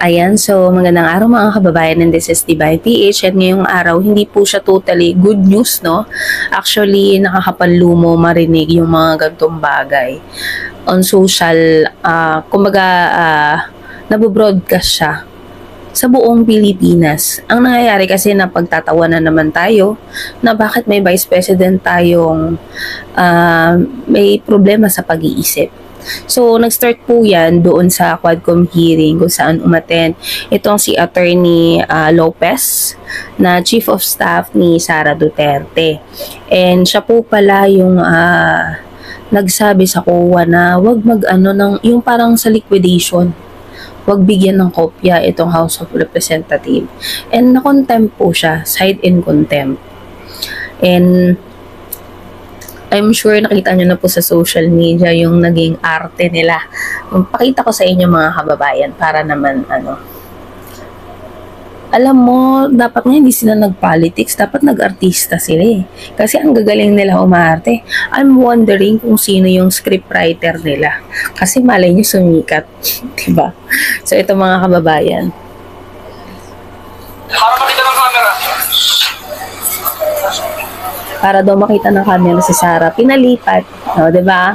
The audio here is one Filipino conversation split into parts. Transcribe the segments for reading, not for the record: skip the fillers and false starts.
Ayan, so magandang araw mga kababayan, and this is Divine PH, at ngayong araw hindi po siya totally good news, no? Actually, nakakapanlumo marinig yung mga gantong bagay on social, kumbaga nabobroadcast siya sa buong Pilipinas. Ang nangyayari kasi na pagtatawanan naman tayo na bakit may Vice President tayong may problema sa pag-iisip. So, nag-start po yan doon sa Quadcom hearing kung saan umattend itong si Attorney Lopez na Chief of Staff ni Sara Duterte. And siya po pala yung nagsabi sa COA na wag yung parang sa liquidation, wag bigyan ng kopya itong House of Representatives. And na-contempt po siya, cite in contempt. And I'm sure nakita nyo na po sa social media yung naging arte nila. Pakita ko sa inyo mga kababayan para naman alam mo, dapat nga hindi sila nag-politics, dapat nag-artista sila eh. Kasi ang gagaling nila umarte. I'm wondering kung sino yung scriptwriter nila. Kasi malay nyo sumikat. Diba? So ito mga kababayan. Para daw makita ng camera si Sara, pinalipat. O, diba?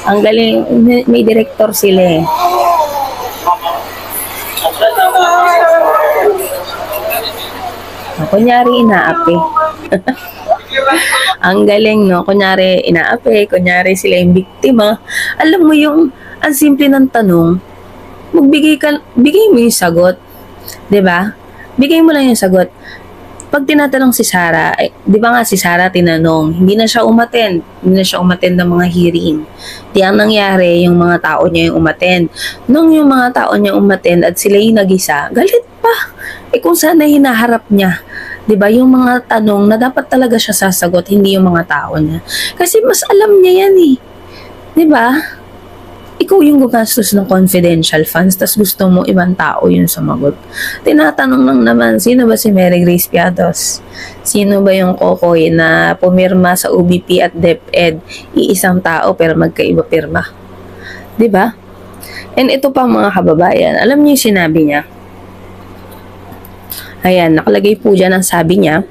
Ang galing, may director sila eh. Kunyari, inaapi. Ang galing, no? Kunyari, inaapi. Kunyari, sila yung biktima. Alam mo yung, ang simple ng tanong, bigay mo yung sagot. Diba? Bigay mo lang yung sagot. Pag tinatanong si Sara, di ba nga si Sara tinanong, hindi na siya umattend ng mga hearing. Di ang nangyari, yung mga tao niya yung umattend. Nung yung mga tao niya umattend at sila yung nag-isa, galit pa. Kung sana hinaharap niya, di ba, yung mga tanong na dapat talaga siya sasagot, hindi yung mga tao niya. Kasi mas alam niya yan eh. Di ba? Ikaw yung gumastos ng confidential funds, tas gusto mo ibang tao yung sumagot. Tinatanong lang naman, sino ba si Mary Grace Piatos? Sino ba yung kokoy na pumirma sa UBP at DepEd? Iisang tao pero magkaiba pirma. Diba? And ito pa mga kababayan, alam niyo yung sinabi niya? Ayan, nakalagay po dyan ang sabi niya,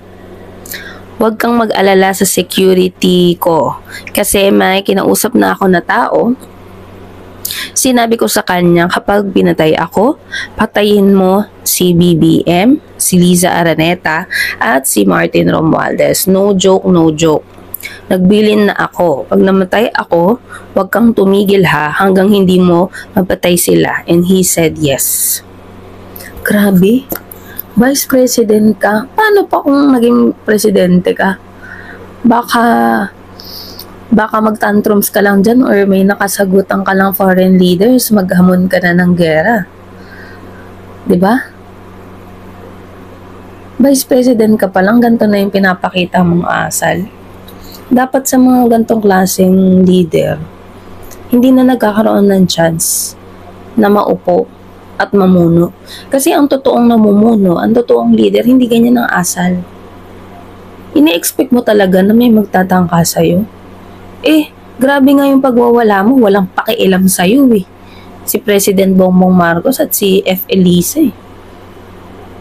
huwag kang mag-alala sa security ko kasi may kinausap na ako na tao. Sinabi ko sa kanya, kapag pinatay ako, patayin mo si BBM, si Liza Araneta, at si Martin Romualdez. No joke, no joke. Nagbilin na ako. Pag namatay ako, huwag kang tumigil ha, hanggang hindi mo mapatay sila. And he said yes. Grabe. Vice President ka? Paano pa kung naging presidente ka? Baka mag-tantrums ka lang dyan or may nakasagutan ka lang foreign leaders, maghamon ka na ng gera. Diba? Vice President ka pa lang, ganito na yung pinapakita mong asal. Dapat sa mga gantong klaseng leader, hindi na nagkakaroon ng chance na maupo at mamuno. Kasi ang totoong namumuno, ang totoong leader, hindi ganyan ang asal. Ini-expect mo talaga na may magtatangka sa'yo. Grabe nga yung pagwawala mo, walang pakialam sa'yo eh. Si President Bongbong Marcos at si F. Elisa eh.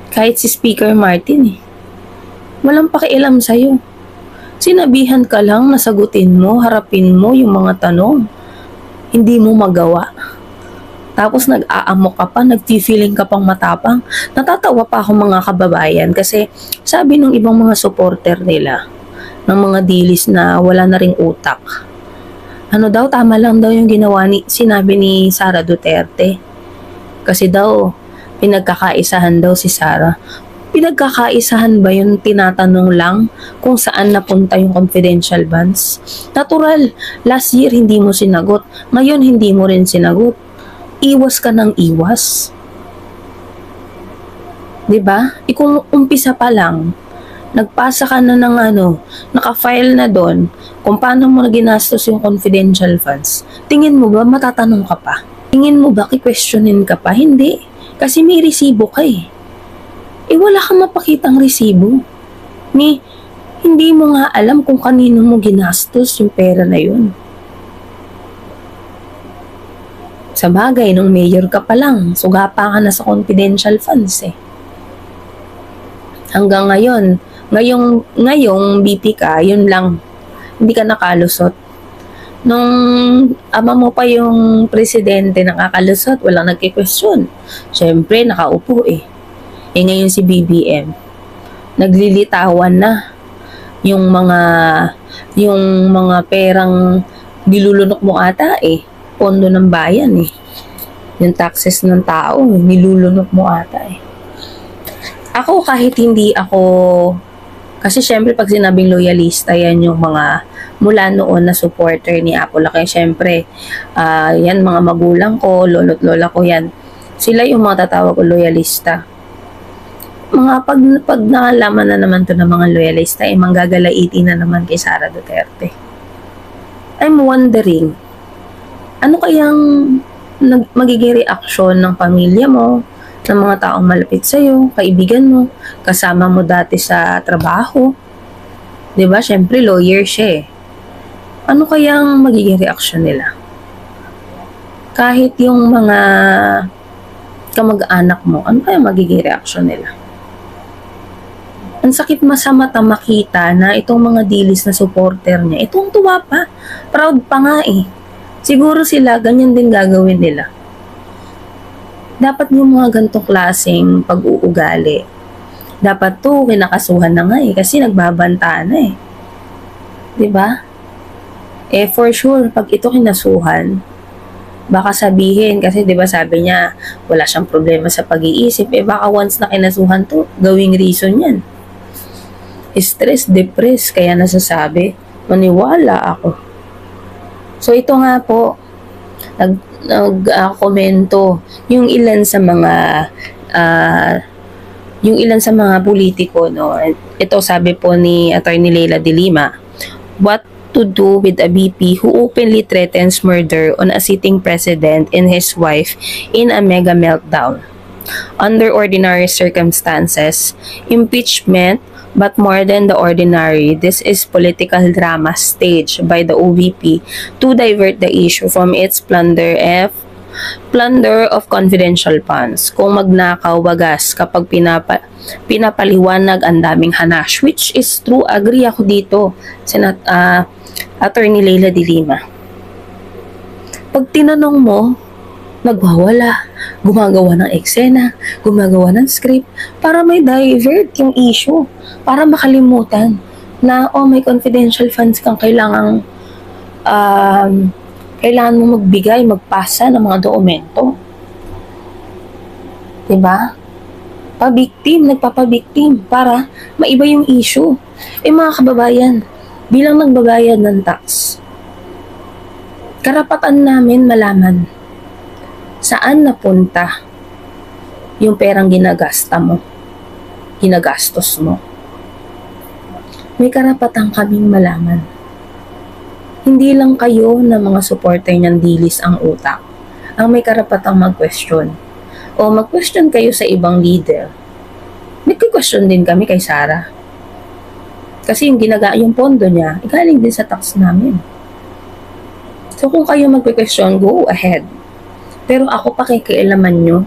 Kahit si Speaker Martin eh. Walang pakialam sa'yo. Sinabihan ka lang, nasagutin mo, harapin mo yung mga tanong. Hindi mo magawa. Tapos nag-aamok ka pa, nag-feeling ka pang matapang. Natatawa pa ako mga kababayan kasi sabi ng ibang mga supporter nila, ng mga dilis na wala na ring utak. Tama lang daw yung sinabi ni Sara Duterte. Kasi daw, pinagkakaisahan daw si Sara. Pinagkakaisahan ba yun, tinatanong lang kung saan napunta yung confidential funds? Natural, last year hindi mo sinagot, ngayon hindi mo rin sinagot. Iwas ka ng iwas. Diba? Kung umpisa pa lang, nagpasa ka na ng naka-file na doon kung paano mo ginastos yung confidential funds. Tingin mo ba matatanong ka pa? Tingin mo ba questionin ka pa? Hindi. Kasi may resibo ka eh. Wala kang mapakitang resibo. Hindi mo nga alam kung kanino mo ginastos yung pera na yun. Sa bagay, nung mayor ka pa lang, sugapa ka na sa confidential funds eh. Hanggang ngayong BP ka, yun lang, hindi ka nakalusot. Nung ama mo pa yung presidente nakakalusot, walang nagki-question. Siyempre, nakaupo eh. Eh ngayon si BBM, naglilitawan na yung mga perang nilulunok mo ata eh. Pondo ng bayan eh. Yung taxes ng tao, nilulunok mo ata eh. Ako kahit hindi ako, kasi syempre pag sinabing loyalista, yan yung mga mula noon na supporter ni Apollo. Kaya syempre, yan mga magulang ko, lolo't lola ko yan. Sila yung mga tatawag ko loyalista. Pag nakalaman na naman to ng mga loyalista, manggagalaiti na naman kay Sara Duterte. I'm wondering, ano kayang magiging reaksyon ng pamilya mo, ng mga taong malapit sa'yo, kaibigan mo, kasama mo dati sa trabaho? Diba? Syempre, lawyer siya eh. Ano kayang magiging reaksyon nila? Kahit yung mga kamag-anak mo, ano kayang magiging reaksyon nila? Ang sakit sa mata makita na itong mga dilis na supporter niya, itong tuwa pa, proud pa nga eh. Siguro sila, ganyan din gagawin nila. Dapat yung mga gantong klaseng pag-uugali, dapat to kinakasuhan na nga eh, kasi nagbabanta na eh. Diba? Eh for sure, pag ito kinasuhan, baka sabihin, kasi diba sabi niya, wala siyang problema sa pag-iisip, eh baka once na kinasuhan to, gawing reason yan. Stress, depress, kaya nasasabi, maniwala ako. So ito nga po, nag-komento yung ilan sa mga politiko, no. Ito sabi po ni Attorney Leila de Lima, what to do with a BP who openly threatens murder on a sitting president and his wife in a mega meltdown. Under ordinary circumstances, impeachment, but more than the ordinary, this is political drama staged by the OVP to divert the issue from its plunder of confidential funds. Kung magnakaw wagas kapag pinapaliwanag ang daming hanash, which is true, agree ako dito, Attorney Leila de Lima. Pag tinanong mo, nagwawala, gumagawa ng eksena, gumagawa ng script, para may divert yung issue, para makalimutan na, oh, may confidential funds kang kailangan mo magbigay, magpasa ng mga dokumento. Diba? Nagpapabiktim para maiba yung issue. Eh mga kababayan, bilang nagbabayad ng tax, karapatan namin malaman saan napunta yung perang ginagastos mo. May karapatan kaming malaman. Hindi lang kayo na mga supporter ng dilis ang utak ang may karapatang mag-question. O mag-question kayo sa ibang leader. Nag-question din kami kay Sara. Kasi yung pondo niya, galing din sa tax namin. So kung kayo mag-question, go ahead. Pero ako pakikialaman nyo,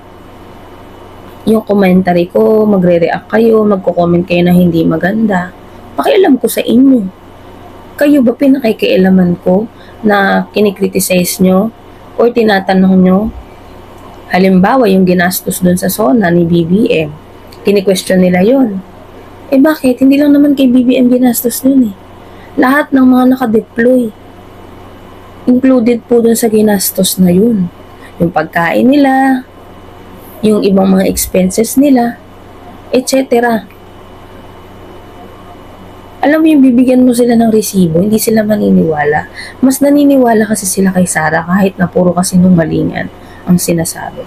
yung commentary ko, magre-react kayo, magko-comment kayo na hindi maganda, pakialam ko sa inyo. Kayo ba pinakikialaman ko na kinikriticize nyo or tinatanong nyo? Halimbawa, yung ginastos dun sa SONA ni BBM, kini-question nila yon. Eh bakit? Hindi lang naman kay BBM ginastos dun eh. Lahat ng mga nakadeploy, included po dun sa ginastos na yun. Yung pagkain nila, yung ibang mga expenses nila, etc. Alam mo yung bibigyan mo sila ng resibo, hindi sila maniniwala. Mas naniniwala kasi sila kay Sara kahit na puro kasinungalingan ang sinasabi.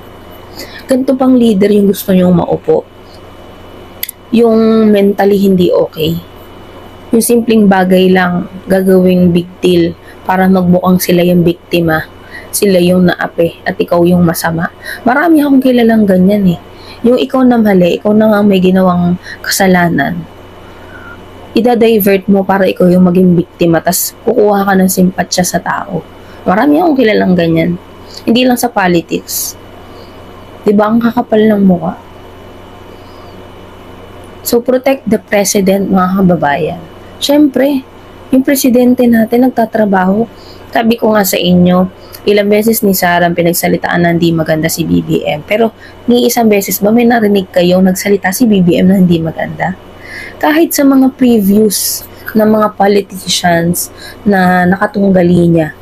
Ganito pang leader yung gusto nyong maupo. Yung mentally hindi okay. Yung simpleng bagay lang gagawing big deal para magbukang sila yung biktima. Sila yung naapi at ikaw yung masama. Marami akong kilalang ganyan eh. Yung ikaw na mali, ikaw na nga may ginawang kasalanan, ida-divert mo para ikaw yung maging biktima, tas kukuha ka ng simpatsya sa tao. Marami akong kilalang ganyan. Hindi lang sa politics. Diba ang kakapal ng mukha? So, protect the president, mga kababayan. Siyempre, yung presidente natin nagtatrabaho. Sabi ko nga sa inyo, ilang beses ni Sarah pinagsalitaan na hindi maganda si BBM. Pero, ni isang beses ba may narinig kayong nagsalita si BBM na hindi maganda? Kahit sa mga previews ng mga politicians na nakatunggali niya,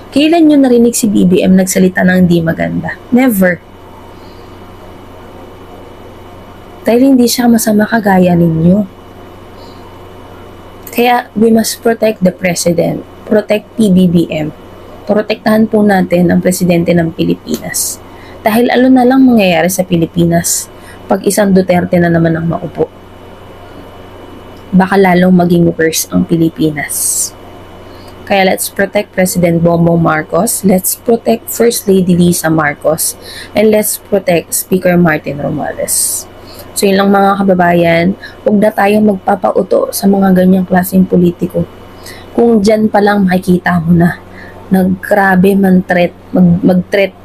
kailan nyo narinig si BBM nagsalita ng hindi maganda? Never. Dahil hindi siya masama kagaya ninyo. Kaya we must protect the president, protect PBBM. Protektahan po natin ang presidente ng Pilipinas. Dahil ano na lang mangyayari sa Pilipinas pag isang Duterte na naman ang maupo. Baka lalong maging worse ang Pilipinas. Kaya let's protect President Bongbong Marcos, let's protect First Lady Lisa Marcos, and let's protect Speaker Martin Romualdez. So yun lang mga kababayan, huwag na tayong magpapauto sa mga ganyang klaseng politiko. Kung dyan pa lang makikita mo na naggrabe man-threat, mag-threat,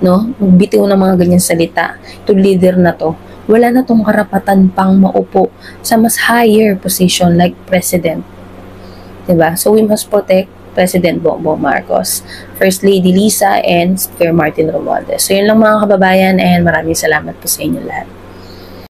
no? Magbitiw ng mga ganyang salita. Itong leader na to, wala na tong karapatan pang maupo sa mas higher position like president. Diba? So we must protect President Bongbong Marcos, First Lady Lisa, and Speaker Martin Romualdez. So yun lang mga kababayan, and maraming salamat po sa inyo lahat.